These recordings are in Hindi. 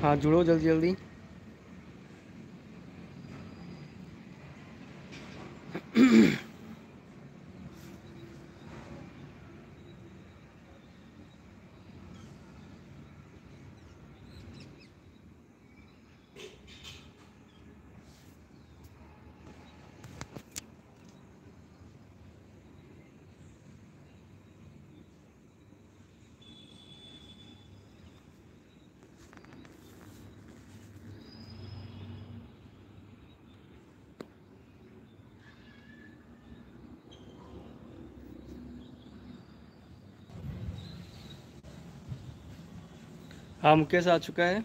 हाँ जुड़ो जल्दी जल्दी। हाँ मुकेश आ चुका है।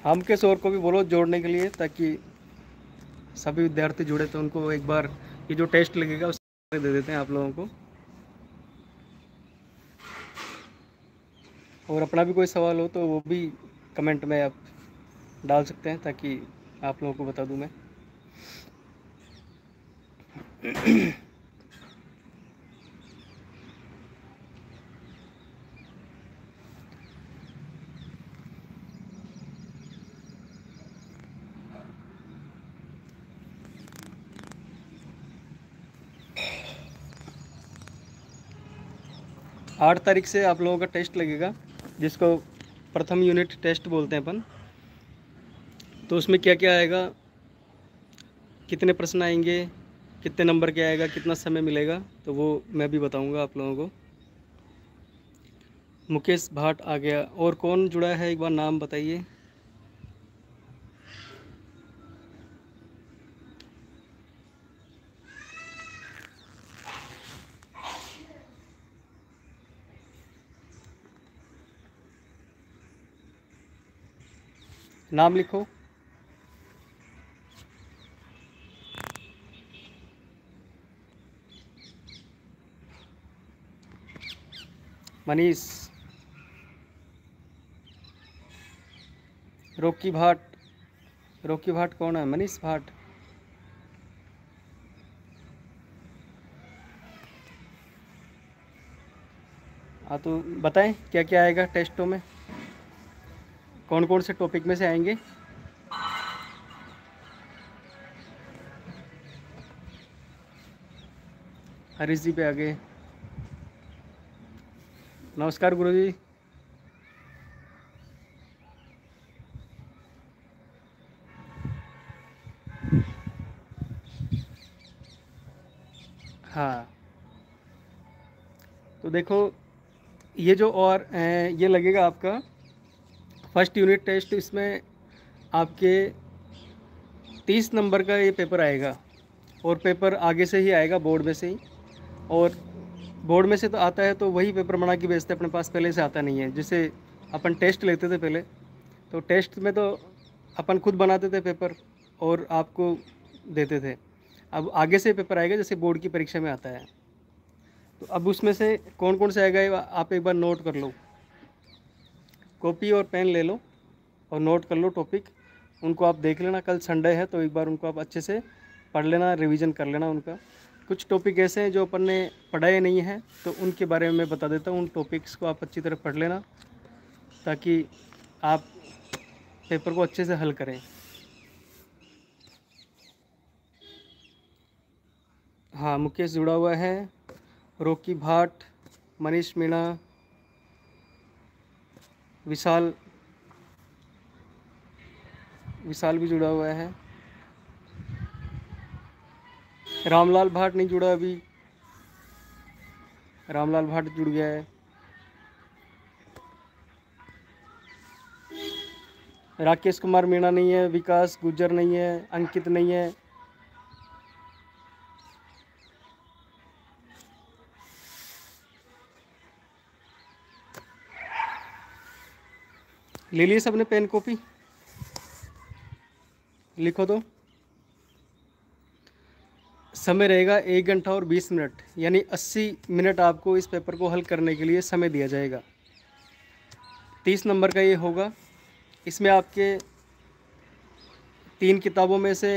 हाँ मुकेश और को भी बोलो जोड़ने के लिए, ताकि सभी विद्यार्थी जुड़े तो उनको एक बार ये जो टेस्ट लगेगा उससे दे देते हैं आप लोगों को। और अपना भी कोई सवाल हो तो वो भी कमेंट में आप डाल सकते हैं, ताकि आप लोगों को बता दूं मैं। 8 तारीख से आप लोगों का टेस्ट लगेगा, जिसको प्रथम यूनिट टेस्ट बोलते हैं अपन। तो उसमें क्या क्या आएगा, कितने प्रश्न आएंगे, कितने नंबर के आएगा, कितना समय मिलेगा, तो वो मैं भी बताऊंगा आप लोगों को। मुकेश भाट आ गया। और कौन जुड़ा है एक बार नाम बताइए। नाम लिखो। मनीष। रॉकी भाट। रॉकी भाट कौन है? मनीष भाट। हाँ तो बताएं क्या क्या आएगा टेस्टों में, कौन कौन से टॉपिक में से आएंगे। हरीश जी पे आ गए। नमस्कार गुरुजी। हाँ तो देखो, ये जो और ये लगेगा आपका फर्स्ट यूनिट टेस्ट। इसमें आपके 30 नंबर का ये पेपर आएगा, और पेपर आगे से ही आएगा, बोर्ड में से ही। और बोर्ड में से तो आता है तो वही पेपर बना के भेजते हैं, अपने पास पहले से आता नहीं है। जैसे अपन टेस्ट लेते थे पहले, तो टेस्ट में तो अपन खुद बनाते थे पेपर और आपको देते थे। अब आगे से पेपर आएगा जैसे बोर्ड की परीक्षा में आता है। तो अब उसमें से कौन कौन से आएगा ये आप एक बार नोट कर लो, कॉपी और पेन ले लो और नोट कर लो टॉपिक। उनको आप देख लेना, कल संडे है तो एक बार उनको आप अच्छे से पढ़ लेना, रिवीजन कर लेना उनका। कुछ टॉपिक ऐसे हैं जो अपन ने पढ़ाए नहीं हैं, तो उनके बारे में मैं बता देता हूँ। उन टॉपिक्स को आप अच्छी तरह पढ़ लेना, ताकि आप पेपर को अच्छे से हल करें। हाँ मुकेश जुड़ा हुआ है, रॉकी भाट, मनीष मीणा, विशाल विशाल भी जुड़ा हुआ है। रामलाल भाट नहीं जुड़ा अभी, रामलाल भाट जुड़ गया है। राकेश कुमार मीणा नहीं है, विकास गुज्जर नहीं है, अंकित नहीं है। ले लिए सबने पेन कॉपी? लिखो तो। समय रहेगा 1 घंटा और 20 मिनट, यानी 80 मिनट आपको इस पेपर को हल करने के लिए समय दिया जाएगा। 30 नंबर का ये होगा। इसमें आपके 3 किताबों में से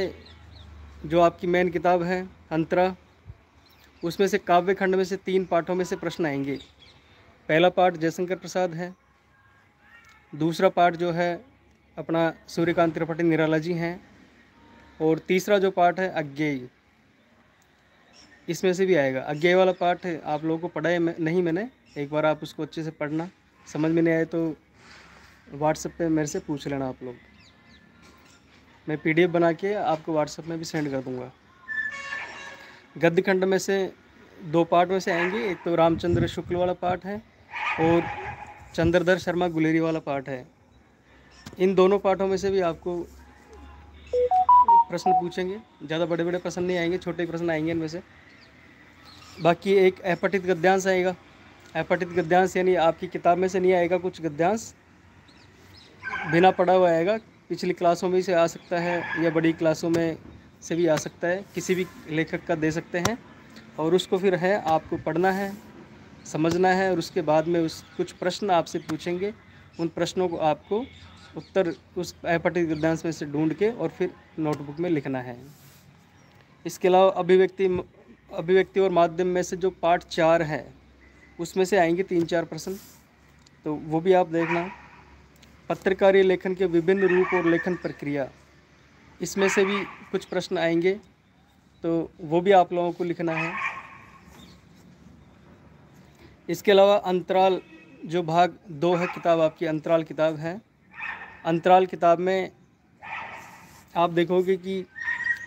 जो आपकी मेन किताब है अंतरा, उसमें से काव्य खंड में से 3 पाठों में से प्रश्न आएंगे। पहला पार्ट जयशंकर प्रसाद है, दूसरा पार्ट जो है अपना सूर्यकांत त्रिपाठी निराला जी हैं, और तीसरा जो पार्ट है अज्ञेय, इसमें से भी आएगा। अज्ञेय वाला पार्ट आप लोगों को पढ़ा है नहीं मैंने, एक बार आप उसको अच्छे से पढ़ना, समझ में नहीं आए तो व्हाट्सएप पे मेरे से पूछ लेना आप लोग, मैं PDF बना के आपको व्हाट्सएप में भी सेंड कर दूंगा। गद्य खंड में से 2 पार्ट में से आएंगे, एक तो रामचंद्र शुक्ल वाला पार्ट है और चंद्रधर शर्मा गुलेरी वाला पार्ट है। इन दोनों पार्टों में से भी आपको प्रश्न पूछेंगे, ज़्यादा बड़े बड़े प्रश्न नहीं आएंगे, छोटे प्रश्न आएंगे इनमें से। बाकी एक अपठित गद्यांश आएगा। अपठित गद्यांश यानी आपकी किताब में से नहीं आएगा, कुछ गद्यांश बिना पढ़ा हुआ आएगा, पिछली क्लासों में से आ सकता है या बड़ी क्लासों में से भी आ सकता है, किसी भी लेखक का दे सकते हैं, और उसको फिर है आपको पढ़ना है, समझना है, और उसके बाद में कुछ प्रश्न आपसे पूछेंगे, उन प्रश्नों को आपको उत्तर उस अपठित गद्यांश में से ढूंढ के और फिर नोटबुक में लिखना है। इसके अलावा अभिव्यक्ति और माध्यम में से जो पार्ट 4 है उसमें से आएंगे 3-4 प्रश्न, तो वो भी आप देखना। पत्रकारीय लेखन के विभिन्न रूप और लेखन प्रक्रिया, इसमें से भी कुछ प्रश्न आएंगे, तो वो भी आप लोगों को लिखना है। इसके अलावा अंतराल जो भाग 2 है, किताब आपकी अंतराल किताब है। अंतराल किताब में आप देखोगे कि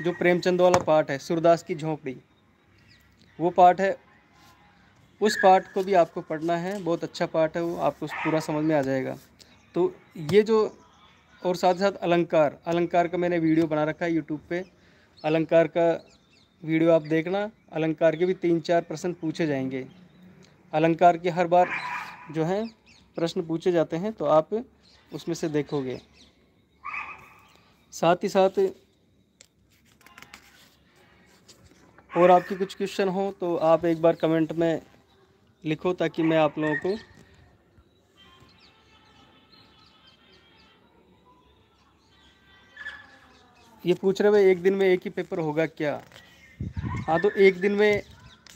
जो प्रेमचंद वाला पार्ट है, सूरदास की झोंपड़ी, वो पार्ट है, उस पार्ट को भी आपको पढ़ना है, बहुत अच्छा पार्ट है वो, आपको पूरा समझ में आ जाएगा। तो ये जो, और साथ साथ अलंकार का मैंने वीडियो बना रखा है यूट्यूब पे, अलंकार का वीडियो आप देखना। अलंकार के भी 3-4 प्रश्न पूछे जाएंगे। अलंकार के हर बार जो है प्रश्न पूछे जाते हैं, तो आप उसमें से देखोगे। साथ ही साथ और आपके कुछ क्वेश्चन हो तो आप एक बार कमेंट में लिखो, ताकि मैं आप लोगों को ये पूछ रहे हुए एक दिन में एक ही पेपर होगा क्या? हाँ, तो एक दिन में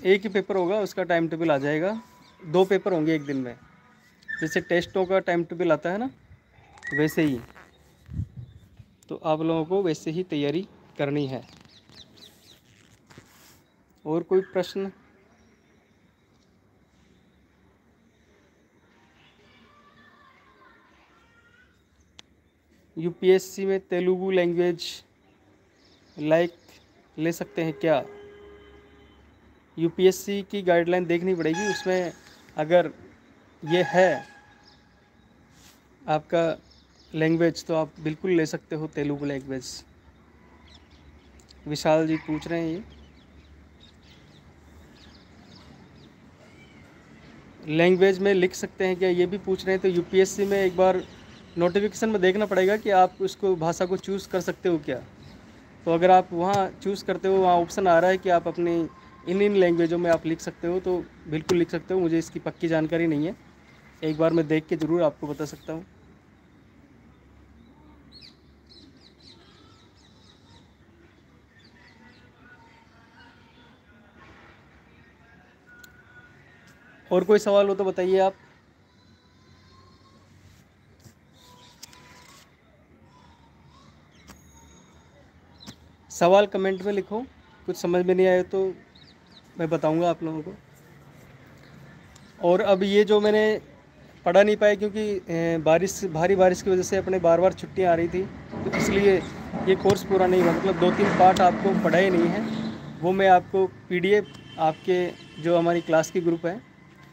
एक ही पेपर होगा, उसका टाइम टेबल आ जाएगा। 2 पेपर होंगे एक दिन में, जैसे टेस्टों का टाइम टेबल आता है ना, वैसे ही। तो आप लोगों को वैसे ही तैयारी करनी है। और कोई प्रश्न? UPSC में तेलुगु लैंग्वेज ले सकते हैं क्या? UPSC की गाइडलाइन देखनी पड़ेगी, उसमें अगर ये है आपका लैंग्वेज तो आप बिल्कुल ले सकते हो तेलुगु लैंग्वेज। विशाल जी पूछ रहे हैं ये लैंग्वेज में लिख सकते हैं क्या, ये भी पूछ रहे हैं। तो UPSC में एक बार नोटिफिकेशन में देखना पड़ेगा कि आप उसको भाषा को चूज़ कर सकते हो क्या। तो अगर आप वहाँ चूज़ करते हो, वहाँ ऑप्शन आ रहा है कि आप अपनी इन लैंग्वेजों में आप लिख सकते हो, तो बिल्कुल लिख सकते हो। मुझे इसकी पक्की जानकारी नहीं है, एक बार मैं देख के ज़रूर आपको बता सकता हूँ। और कोई सवाल हो तो बताइए आप। सवाल कमेंट में लिखो, कुछ समझ में नहीं आए तो मैं बताऊंगा आप लोगों को। और अब ये जो मैंने पढ़ा नहीं पाया, क्योंकि भारी बारिश की वजह से अपने बार छुट्टियां आ रही थी, तो इसलिए ये कोर्स पूरा नहीं हुआ। मतलब 2-3 पार्ट आपको पढ़ा ही नहीं है, वो मैं आपको PDF आपके जो हमारी क्लास की ग्रुप है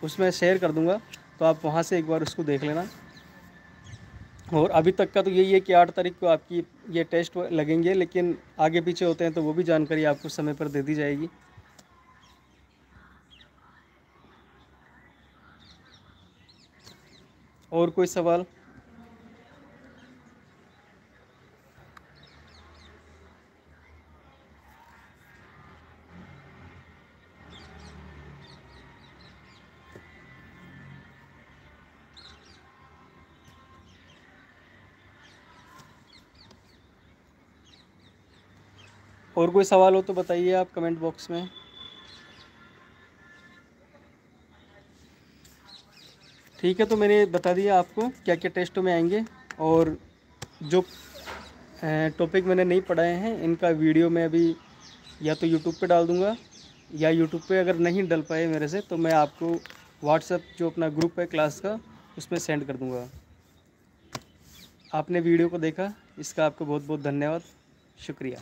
उसमें शेयर कर दूंगा, तो आप वहाँ से एक बार उसको देख लेना। और अभी तक का तो यही है कि 8 तारीख को आपकी ये टेस्ट लगेंगे, लेकिन आगे पीछे होते हैं तो वो भी जानकारी आपको समय पर दे दी जाएगी। और कोई सवाल? और कोई सवाल हो तो बताइए आप कमेंट बॉक्स में। ठीक है, तो मैंने बता दिया आपको क्या क्या टेस्टों में आएंगे, और जो टॉपिक मैंने नहीं पढ़ाए हैं इनका वीडियो मैं अभी या तो यूट्यूब पे डाल दूँगा, या यूट्यूब पे अगर नहीं डल पाए मेरे से तो मैं आपको व्हाट्सएप जो अपना ग्रुप है क्लास का उसमें सेंड कर दूँगा। आपने वीडियो को देखा, इसका आपको बहुत बहुत धन्यवाद, शुक्रिया।